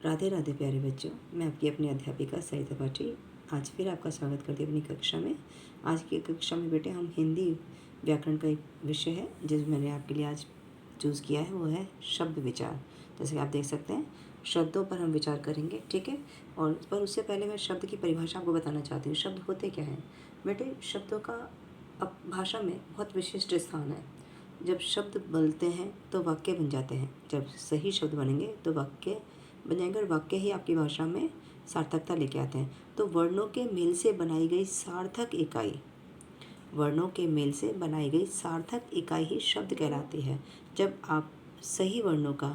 राधे राधे प्यारे बच्चों, मैं आपकी अपनी अध्यापिका सरिता पाठी आज फिर आपका स्वागत करती हूँ अपनी कक्षा में। आज की कक्षा में बेटे हम हिंदी व्याकरण का एक विषय है जो मैंने आपके लिए आज चूज़ किया है, वो है शब्द विचार। जैसे कि आप देख सकते हैं, शब्दों पर हम विचार करेंगे, ठीक है। और पर उससे पहले मैं शब्द की परिभाषा आपको बताना चाहती हूँ। शब्द होते क्या हैं बेटे? शब्दों का अब भाषा में बहुत विशिष्ट स्थान है। जब शब्द बनते हैं तो वाक्य बन जाते हैं। जब सही शब्द बनेंगे तो वाक्य बन जाएंगे, और वाक्य ही आपकी भाषा में सार्थकता लेके आते हैं। तो वर्णों के मेल से बनाई गई सार्थक इकाई, वर्णों के मेल से बनाई गई सार्थक इकाई ही शब्द कहलाती है। जब आप सही वर्णों का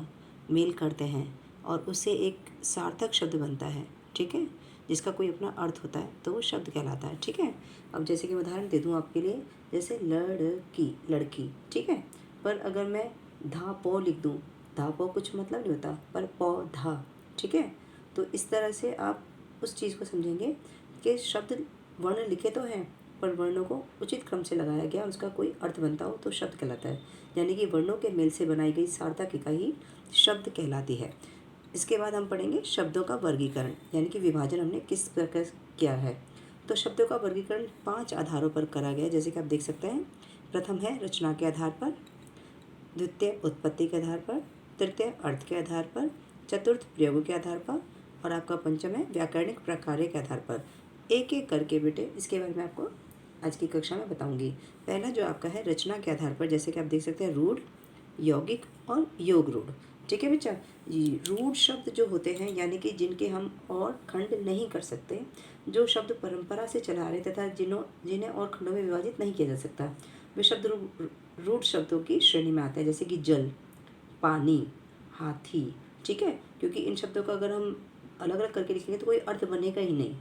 मेल करते हैं और उससे एक सार्थक शब्द बनता है, ठीक है, जिसका कोई अपना अर्थ होता है, तो वो शब्द कहलाता है, ठीक है। अब जैसे कि उदाहरण दे दूँ आपके लिए, जैसे लड़की, लड़की, ठीक है। पर अगर मैं धा पौ लिख दूँ, धा पौ कुछ मतलब नहीं होता, पर पौधा, ठीक है। तो इस तरह से आप उस चीज़ को समझेंगे कि शब्द वर्ण लिखे तो हैं, पर वर्णों को उचित क्रम से लगाया गया, उसका कोई अर्थ बनता हो तो शब्द कहलाता है। यानी कि वर्णों के मेल से बनाई गई सार्थक इकाई शब्द कहलाती है। इसके बाद हम पढ़ेंगे शब्दों का वर्गीकरण, यानी कि विभाजन हमने किस प्रकार किया है। तो शब्दों का वर्गीकरण 5 आधारों पर करा गया है, जैसे कि आप देख सकते हैं। प्रथम है रचना के आधार पर, द्वितीय उत्पत्ति के आधार पर, तृतीय अर्थ के आधार पर, चतुर्थ प्रयोग के आधार पर, और आपका पंचम है व्याकरणिक प्रकार्य के आधार पर। एक एक करके बेटे इसके बारे में आपको आज की कक्षा में बताऊंगी। पहला जो आपका है रचना के आधार पर, जैसे कि आप देख सकते हैं रूढ़, यौगिक और योग रूढ़, ठीक है बच्चा। रूढ़ शब्द जो होते हैं, यानी कि जिनके हम और खंड नहीं कर सकते, जो शब्द परंपरा से चला आ रहे तथा जिन्हें और खंडों में विभाजित नहीं किया जा सकता, वे शब्द रूढ़ शब्दों की श्रेणी में आते हैं। जैसे कि जल, पानी, हाथी, ठीक है। क्योंकि इन शब्दों का अगर हम अलग अलग करके लिखेंगे तो कोई अर्थ बनेगा ही नहीं,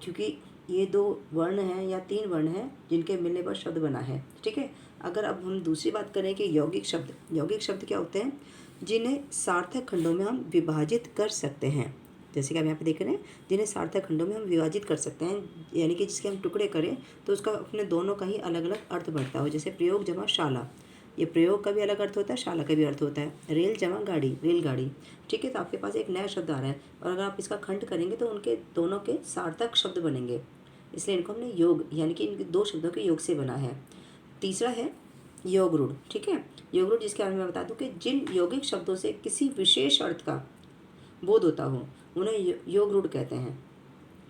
क्योंकि ये 2 वर्ण हैं या 3 वर्ण हैं जिनके मिलने पर शब्द बना है, ठीक है। अगर अब हम दूसरी बात करें कि यौगिक शब्द क्या होते हैं? जिन्हें सार्थक खंडों में हम विभाजित कर सकते हैं। जैसे कि आप यहाँ पे देख रहे हैं, जिन्हें सार्थक खंडों में हम विभाजित कर सकते हैं, यानी कि जिसके हम टुकड़े करें तो उसका अपने दोनों का ही अलग अलग अर्थ बनता हो। जैसे प्रयोग जमा शाला, ये प्रयोग का भी अलग अर्थ होता है, शाला का भी अर्थ होता है। रेल जमा गाड़ी, रेलगाड़ी, ठीक है। तो आपके पास एक नया शब्द आ रहा है, और अगर आप इसका खंड करेंगे तो उनके दोनों के सार्थक शब्द बनेंगे, इसलिए इनको हमने योग, यानी कि इन 2 शब्दों के योग से बना है। तीसरा है योग रूढ़, ठीक है। योग रूढ़ जिसके बारे में मैं बता दूं कि जिन यौगिक शब्दों से किसी विशेष अर्थ का बोध होता हो, उन्हें योग रूढ़ कहते हैं,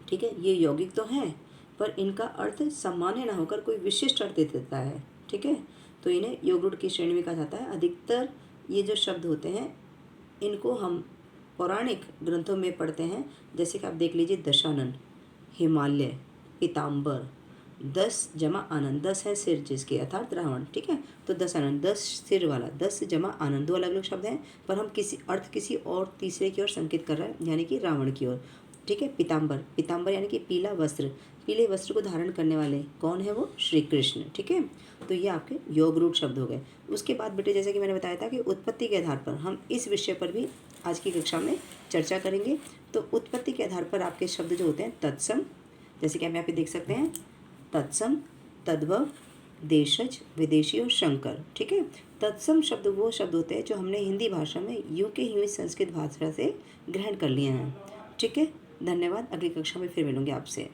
ठीक है। ये यौगिक तो हैं, पर इनका अर्थ सामान्य ना होकर कोई विशिष्ट अर्थ दे देता है, ठीक है। तो इन्हें योग रूढ़ की श्रेणी में कहा जाता है। अधिकतर ये जो शब्द होते हैं, इनको हम पौराणिक ग्रंथों में पढ़ते हैं। जैसे कि आप देख लीजिए, दशानन, हिमालय, पीताम्बर, 10 जमा आनंद, 10 है सिर जिसके, अर्थात रावण, ठीक है। तो 10 आनंद, 10 सिर वाला, 10 जमा आनंद, 2 अलग अलग शब्द हैं, पर हम किसी और तीसरे की ओर संकेत कर रहे हैं, यानी कि रावण की ओर, ठीक है। पीताम्बर यानी कि पीला वस्त्र, पीले वस्त्र को धारण करने वाले कौन है? वो श्री कृष्ण, ठीक है। तो ये आपके योग रूढ़ शब्द हो गए। उसके बाद बेटे जैसे कि मैंने बताया था कि उत्पत्ति के आधार पर हम इस विषय पर भी आज की कक्षा में चर्चा करेंगे। तो उत्पत्ति के आधार पर आपके शब्द जो होते हैं तत्सम, जैसे कि हम यहाँ पे देख सकते हैं, तत्सम, तद्भव, देशज, विदेशी और शंकर, ठीक है। तत्सम शब्द वो शब्द होते हैं जो हमने हिंदी भाषा में यूं के यूं संस्कृत भाषा से ग्रहण कर लिए हैं, ठीक है। धन्यवाद। अगली कक्षा में फिर मिलूंगी आपसे।